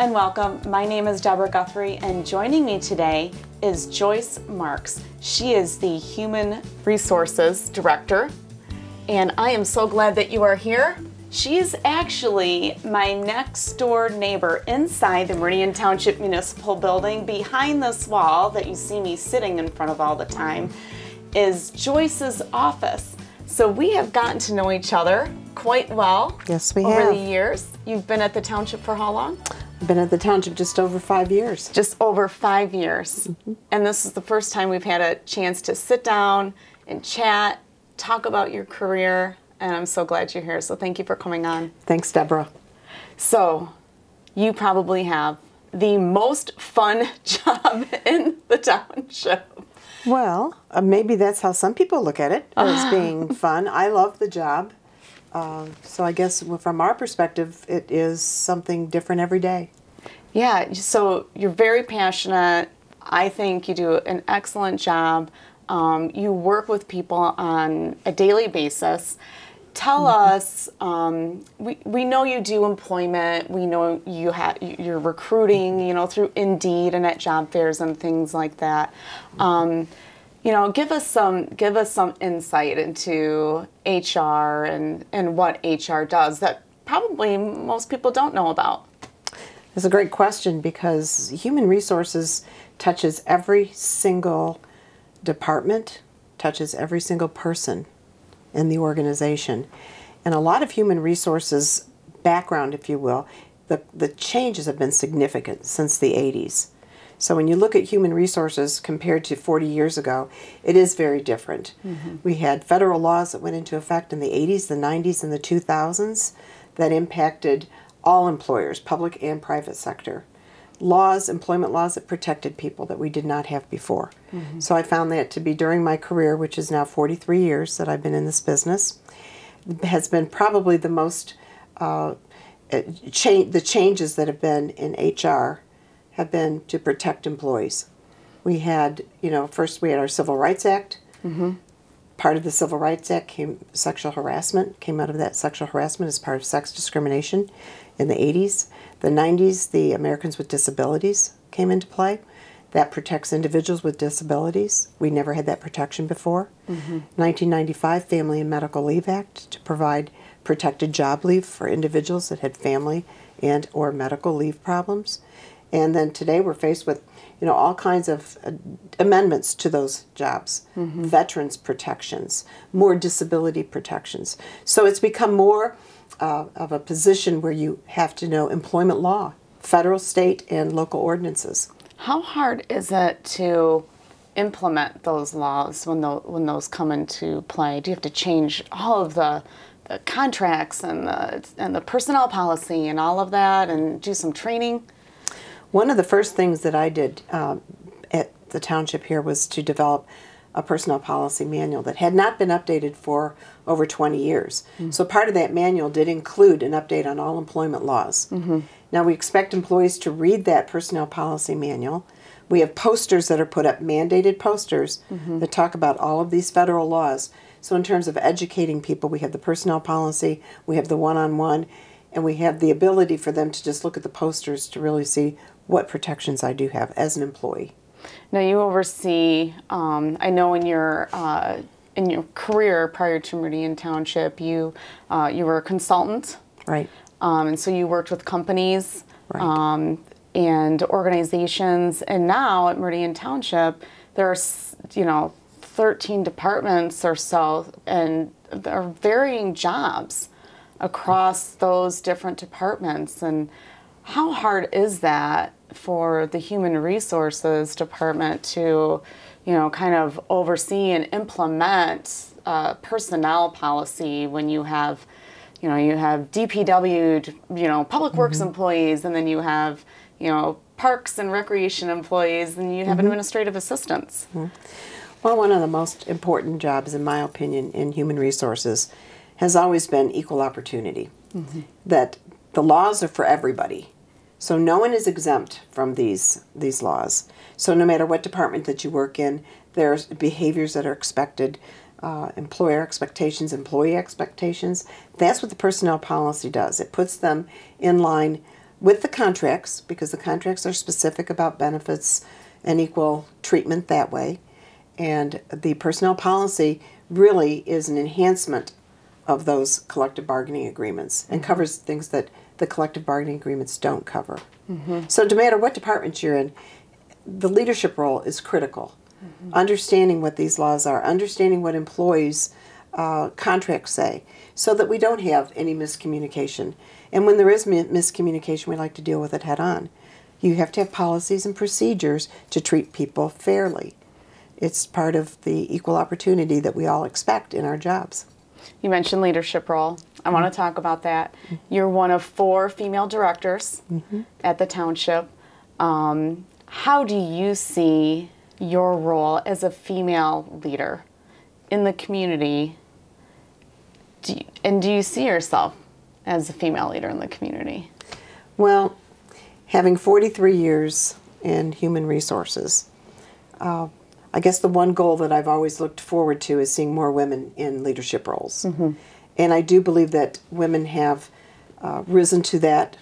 and welcome. My name is Deborah Guthrie, and joining me today is Joyce Marx. She is the Human Resources Director, and I am so glad that you are here. She is actually my next door neighbor inside the Meridian Township Municipal Building. Behind this wall that you see me sitting in front of all the time is Joyce's office. So we have gotten to know each other quite well. Yes, we over have. the years. You've been at the township for how long? I've been at the township just over 5 years. Just over 5 years. And this is the first time we've had a chance to sit down and chat, talk about your career, and I'm so glad you're here. So thank you for coming on. Thanks, Deborah. So you probably have the most fun job in the township. Well, maybe that's how some people look at it, as being fun. I love the job. So I guess from our perspective, it is something different every day. Yeah, so you're very passionate. I think you do an excellent job. You work with people on a daily basis. Tell us, we know you do employment. We know you're recruiting, through Indeed and at job fairs and things like that. Give us some insight into HR and what HR does that probably most people don't know about. It's a great question because human resources touches every single department, touches every single person in the organization. And a lot of human resources background, if you will, the changes have been significant since the 80s. So when you look at human resources compared to 40 years ago, it is very different. We had federal laws that went into effect in the 80s, the 90s, and the 2000s that impacted all employers, public and private sector. Employment laws that protected people that we did not have before. So I found that to be during my career, which is now 43 years that I've been in this business, has been probably the most, the changes that have been in HR have been to protect employees. We had, first we had our Civil Rights Act. Part of the Civil Rights Act came sexual harassment, came out of that sexual harassment as part of sex discrimination in the 80s. The 90s, the Americans with Disabilities came into play. That protects individuals with disabilities. We never had that protection before. 1995, Family and Medical Leave Act to provide protected job leave for individuals that had family and or medical leave problems. And then today we're faced with, all kinds of amendments to those jobs, veterans protections, more disability protections. So it's become more of a position where you have to know employment law, federal, state, and local ordinances. How hard is it to implement those laws when those come into play? Do you have to change all of the contracts and the personnel policy and all of that and do some training? One of the first things that I did at the township here was to develop a personnel policy manual that had not been updated for over 20 years. So part of that manual did include an update on all employment laws. Now we expect employees to read that personnel policy manual. We have posters that are put up, mandated posters that talk about all of these federal laws. So in terms of educating people, we have the personnel policy, we have the one-on-one, and we have the ability for them to just look at the posters to really see what protections I do have as an employee. Now you oversee, I know in your career prior to Meridian Township, you were a consultant. Right. And so you worked with companies Right. And organizations. And now at Meridian Township, there's 13 departments or so, and there are varying jobs across those different departments. And how hard is that for the Human Resources Department to, kind of oversee and implement personnel policy when you have, you have DPW, public works employees, and then you have, parks and recreation employees, and you have administrative assistants? Well, one of the most important jobs, in my opinion, in human resources has always been equal opportunity. That the laws are for everybody. So no one is exempt from these laws. So no matter what department that you work in, there's behaviors that are expected, employer expectations, employee expectations. That's what the personnel policy does. It puts them in line with the contracts, because the contracts are specific about benefits and equal treatment that way. And the personnel policy really is an enhancement of those collective bargaining agreements and covers things that the collective bargaining agreements don't cover. So no matter what department you're in, the leadership role is critical. Understanding what these laws are, understanding what employees' contracts say, so that we don't have any miscommunication. And when there is miscommunication, we like to deal with it head on. You have to have policies and procedures to treat people fairly. It's part of the equal opportunity that we all expect in our jobs. You mentioned leadership role. I want to talk about that. You're one of 4 female directors at the township. How do you see your role as a female leader in the community? Do you see yourself as a female leader in the community? Well, having 43 years in human resources, I guess the one goal that I've always looked forward to is seeing more women in leadership roles. And I do believe that women have risen to that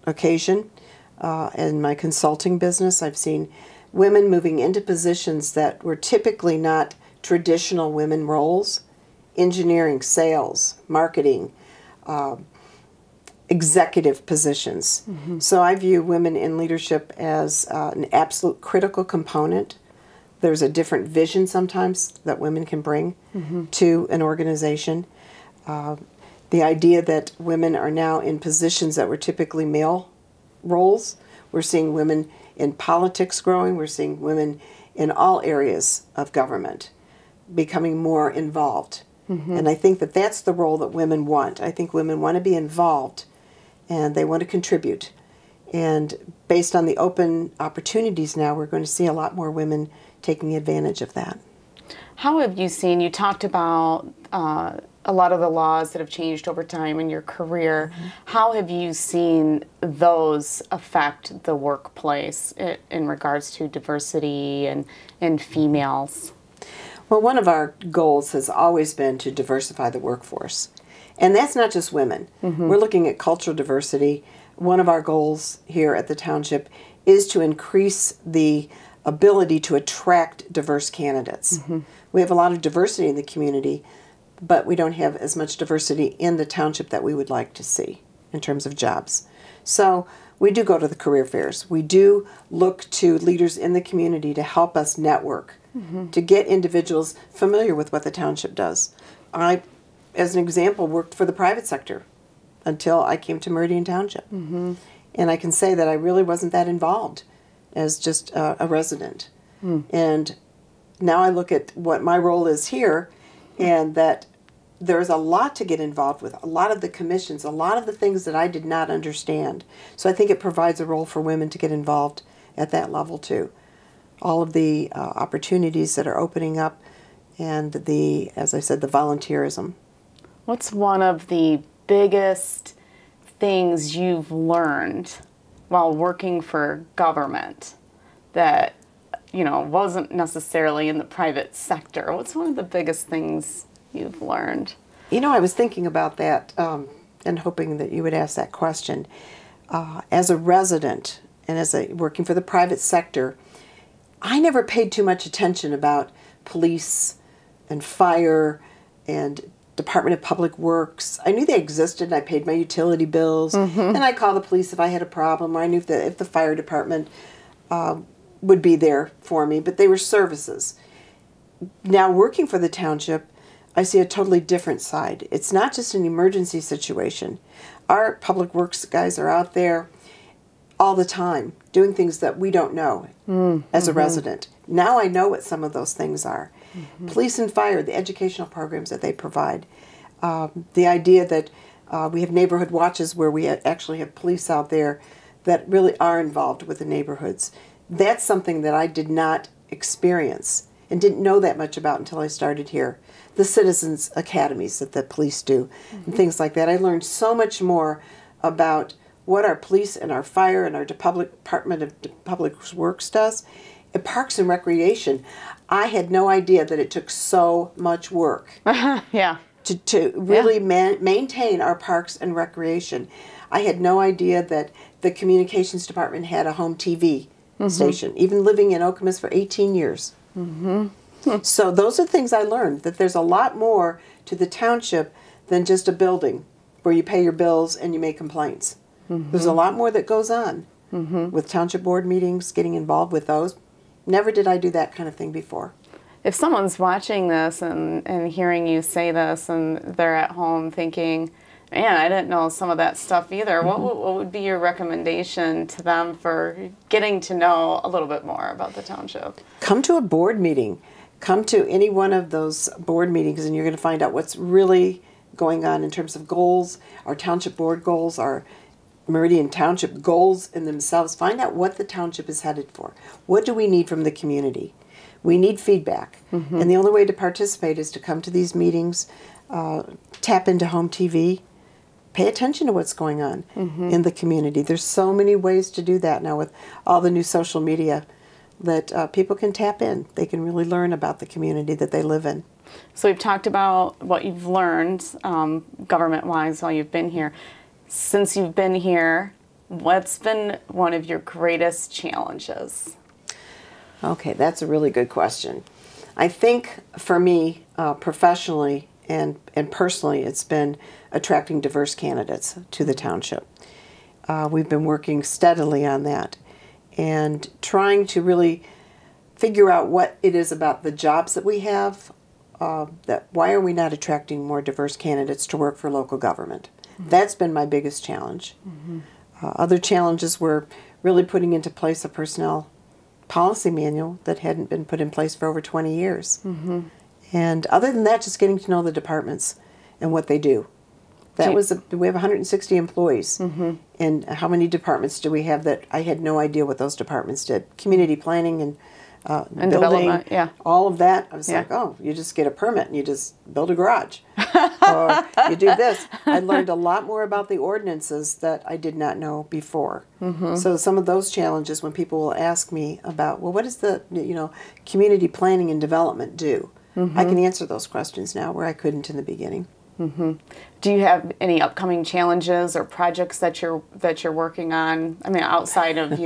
occasion. In my consulting business, I've seen women moving into positions that were typically not traditional women roles: engineering, sales, marketing, executive positions. So I view women in leadership as an absolute critical component. There's a different vision sometimes that women can bring to an organization. The idea that women are now in positions that were typically male roles. We're seeing women in politics growing. We're seeing women in all areas of government becoming more involved. And I think that that's the role that women want. I think women want to be involved and they want to contribute. And based on the open opportunities now, we're going to see a lot more women taking advantage of that. How have you seen, you talked about a lot of the laws that have changed over time in your career. How have you seen those affect the workplace in regards to diversity and females? Well, one of our goals has always been to diversify the workforce. And that's not just women. We're looking at cultural diversity. One of our goals here at the township is to increase the ability to attract diverse candidates. We have a lot of diversity in the community, but we don't have as much diversity in the township that we would like to see in terms of jobs. So we do go to the career fairs. We do look to leaders in the community to help us network, to get individuals familiar with what the township does. I, as an example, worked for the private sector until I came to Meridian Township. And I can say that I really wasn't that involved as just a resident. And now I look at what my role is here, and that there's a lot to get involved with, a lot of the commissions, a lot of the things that I did not understand. So I think it provides a role for women to get involved at that level too. All of the opportunities that are opening up, and the, as I said, the volunteerism. What's one of the biggest things you've learned while working for government that, you know, wasn't necessarily in the private sector? What's one of the biggest things you've learned? You know, I was thinking about that and hoping that you would ask that question. As a resident and as working for the private sector, I never paid too much attention about police and fire and Department of Public Works. I knew they existed, and I paid my utility bills, and I called the police if I had a problem, or I knew if the fire department would be there for me, but they were services. Now, working for the township, I see a totally different side. It's not just an emergency situation. Our public works guys are out there all the time doing things that we don't know as a resident. Now I know what some of those things are. Police and fire, the educational programs that they provide, the idea that we have neighborhood watches where we actually have police out there that really are involved with the neighborhoods. That's something that I did not experience and didn't know that much about until I started here. The citizens academies that the police do and things like that. I learned so much more about what our police and our fire and our Department of Public Works does. At Parks and Recreation, I had no idea that it took so much work to really maintain our parks and recreation. I had no idea that the communications department had a home TV station, even living in Okemos for 18 years. So those are things I learned, that there's a lot more to the township than just a building where you pay your bills and you make complaints. There's a lot more that goes on with township board meetings, getting involved with those. Never did I do that kind of thing before. If someone's watching this and hearing you say this and they're at home thinking, man, I didn't know some of that stuff either, what would be your recommendation to them for getting to know a little bit more about the township? Come to a board meeting. Come to any one of those board meetings and you're going to find out what's really going on in terms of goals, our township board goals, our Meridian Township goals in themselves. Find out what the township is headed for. What do we need from the community? We need feedback. And the only way to participate is to come to these meetings, tap into HOMTV, pay attention to what's going on in the community. There's so many ways to do that now with all the new social media that people can tap in. They can really learn about the community that they live in. So we've talked about what you've learned government-wise while you've been here. Since you've been here, what's been one of your greatest challenges? Okay, that's a really good question. I think for me, professionally and personally, it's been attracting diverse candidates to the township. We've been working steadily on that and trying to really figure out what it is about the jobs that we have, that why are we not attracting more diverse candidates to work for local government? That's been my biggest challenge. Other challenges were really putting into place a personnel policy manual that hadn't been put in place for over 20 years. And other than that, just getting to know the departments and what they do. That was we have 160 employees, and how many departments do we have that I had no idea what those departments did? Community planning and building, development, all of that. I was like, oh, you just get a permit and you just build a garage, or you do this. I learned a lot more about the ordinances that I did not know before. So some of those challenges, when people will ask me about, well, what does the community planning and development do? I can answer those questions now where I couldn't in the beginning. Do you have any upcoming challenges or projects that you're working on? I mean, outside of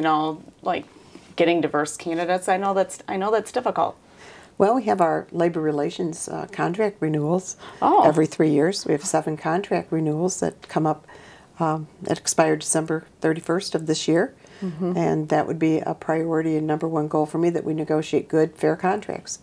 like getting diverse candidates. I know that's difficult. Well, we have our labor relations contract renewals every 3 years. We have 7 contract renewals that come up that expire December 31st of this year, and that would be a priority and #1 goal for me, that we negotiate good, fair contracts,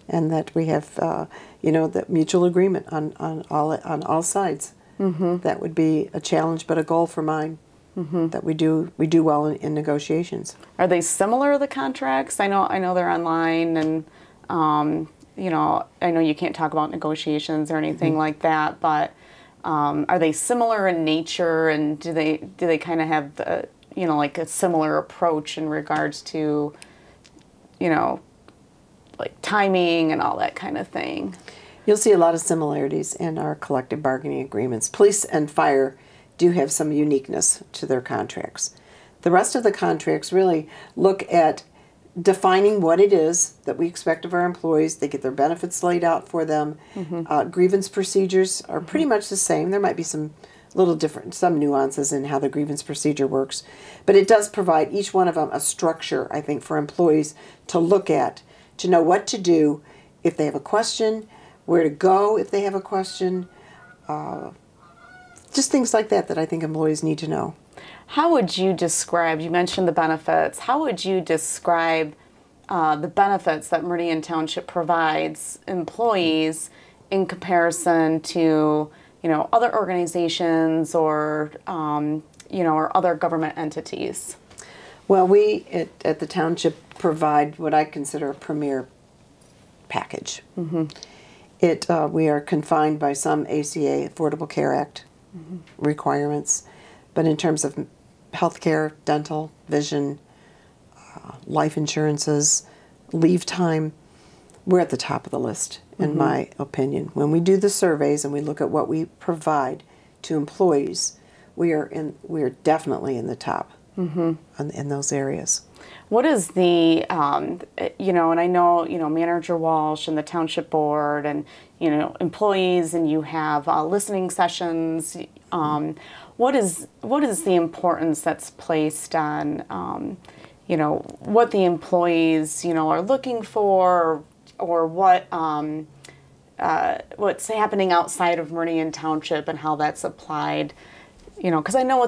and that we have that mutual agreement on all sides. That would be a challenge, but a goal for mine. That we do well in negotiations. Are they similar, the contracts? I know they're online, and I know you can't talk about negotiations or anything like that, but are they similar in nature, and do they kind of have the like a similar approach in regards to like timing and all that kind of thing? You'll see a lot of similarities in our collective bargaining agreements. Police and fire do have some uniqueness to their contracts. The rest of the contracts really look at defining what it is that we expect of our employees. They get their benefits laid out for them. Grievance procedures are pretty much the same. There might be some little different, some nuances in how the grievance procedure works, but it does provide each one of them a structure, I think, for employees to look at, to know what to do if they have a question, where to go if they have a question, just things like that I think employees need to know. How would you describe, you mentioned the benefits, how would you describe the benefits that Meridian Township provides employees in comparison to, other organizations or, or other government entities? Well, we at the township provide what I consider a premier package. We are confined by some ACA, Affordable Care Act requirements, but in terms of health care, dental, vision, life insurances, leave time, we're at the top of the list, in my opinion. When we do the surveys and we look at what we provide to employees, we are definitely in the top in those areas. What is the, you know, and I know, you know, Manager Walsh and the Township Board and, you know, employees, and you have listening sessions. What is the importance that's placed on, you know, what the employees, you know, are looking for, or what what's happening outside of Meridian Township and how that's applied? You know, because I know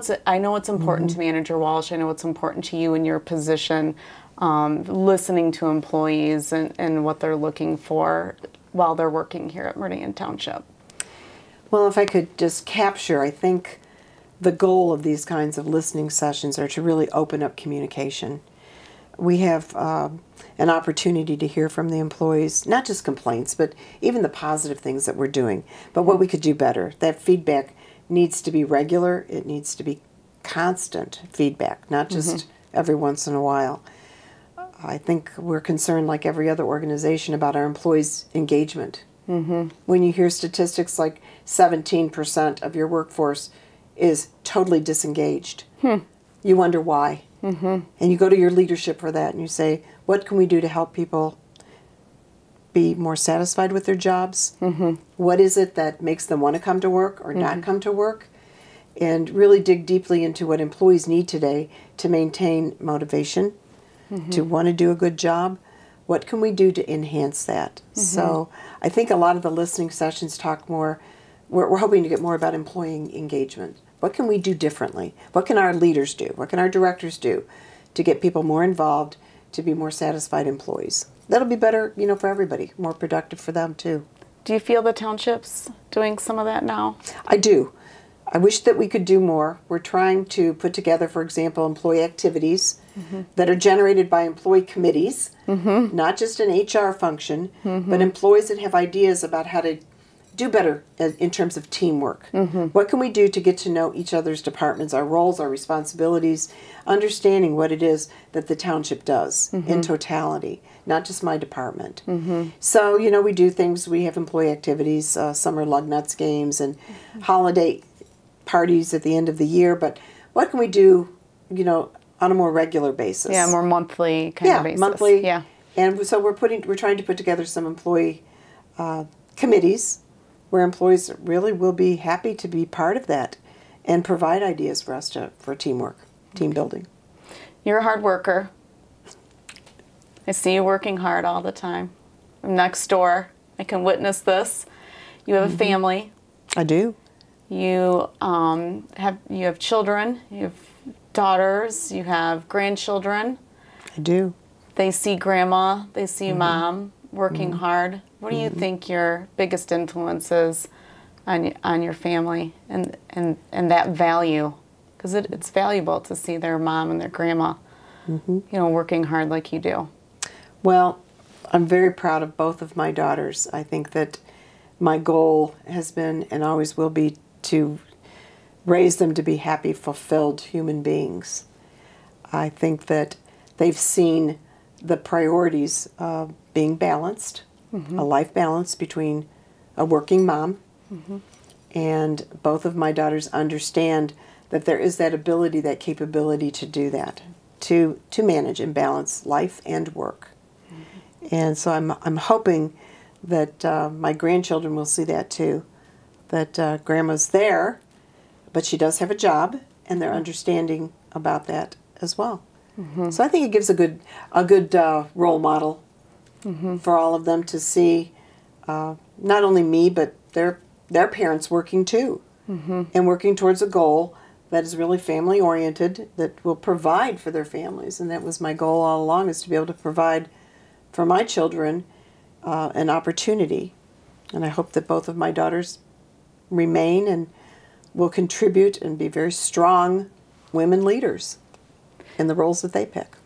it's important to Manager Walsh. I know it's important to you in your position, listening to employees and what they're looking for while they're working here at Meridian Township. Well, if I could just capture, I think the goal of these kinds of listening sessions are to really open up communication. We have an opportunity to hear from the employees, not just complaints, but even the positive things that we're doing, but what we could do better. That feedback needs to be regular. It needs to be constant feedback, not just every once in a while. I think we're concerned, like every other organization, about our employees' engagement. When you hear statistics like 17% of your workforce is totally disengaged, you wonder why. And you go to your leadership for that and you say, what can we do to help people be more satisfied with their jobs? What is it that makes them want to come to work or not come to work? And really dig deeply into what employees need today to maintain motivation, to want to do a good job. What can we do to enhance that? So I think a lot of the listening sessions talk more, we're hoping to get more about employee engagement. What can we do differently? What can our leaders do? What can our directors do to get people more involved, to be more satisfied employees? That'll be better, you know, for everybody, more productive for them too. Do you feel the township's doing some of that now? I do. I wish that we could do more. We're trying to put together, for example, employee activities that are generated by employee committees, not just an HR function, but employees that have ideas about how to do better in terms of teamwork. What can we do to get to know each other's departments, our roles, our responsibilities, understanding what it is that the township does in totality, not just my department. So, you know, we do things, we have employee activities, summer lug nuts games and holiday parties at the end of the year, but what can we do, you know, on a more regular basis? Yeah, more monthly kind of basis. Monthly. Yeah. And so we're trying to put together some employee committees where employees really will be happy to be part of that and provide ideas for us for teamwork, team building. You're a hard worker. I see you working hard all the time. I'm next door. I can witness this. You have a family. I do. You have children. You have daughters. You have grandchildren. I do. They see grandma. They see mom working hard. What do you think your biggest influence is on your family and that value? Because it's valuable to see their mom and their grandma, you know, working hard like you do. Well, I'm very proud of both of my daughters. I think that my goal has been and always will be to raise them to be happy, fulfilled human beings. I think that they've seen the priorities of being balanced, a life balance between a working mom, and both of my daughters understand that there is that ability, that capability to do that, to manage and balance life and work. And so I'm hoping that my grandchildren will see that too, that grandma's there, but she does have a job, and they're understanding about that as well. So I think it gives a good role model for all of them to see not only me, but their parents working too, and working towards a goal that is really family oriented, that will provide for their families. And that was my goal all along, is to be able to provide for my children an opportunity. And I hope that both of my daughters remain and will contribute and be very strong women leaders in the roles that they pick.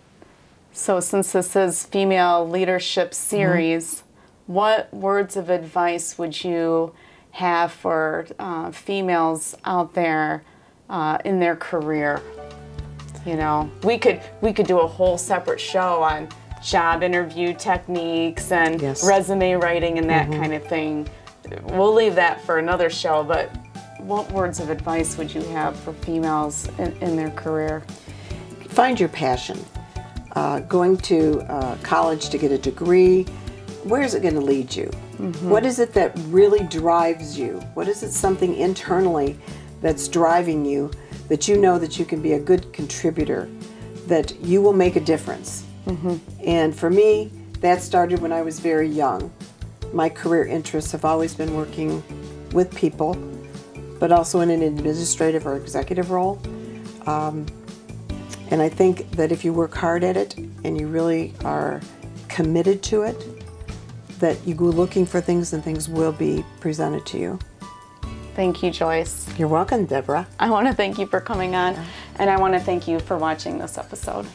So since this is Female Leadership Series, what words of advice would you have for females out there in their career? You know, we could do a whole separate show on job interview techniques and resume writing and that kind of thing. We'll leave that for another show, but what words of advice would you have for females in their career? find your passion. Going to college to get a degree, where is it going to lead you? What is it that really drives you? What is it something internally that's driving you that you know that you can be a good contributor, that you will make a difference? And for me, that started when I was very young. My career interests have always been working with people, but also in an administrative or executive role. And I think that if you work hard at it and you really are committed to it, that you go looking for things and things will be presented to you. Thank you, Joyce. You're welcome, Deborah. I want to thank you for coming on, and I want to thank you for watching this episode.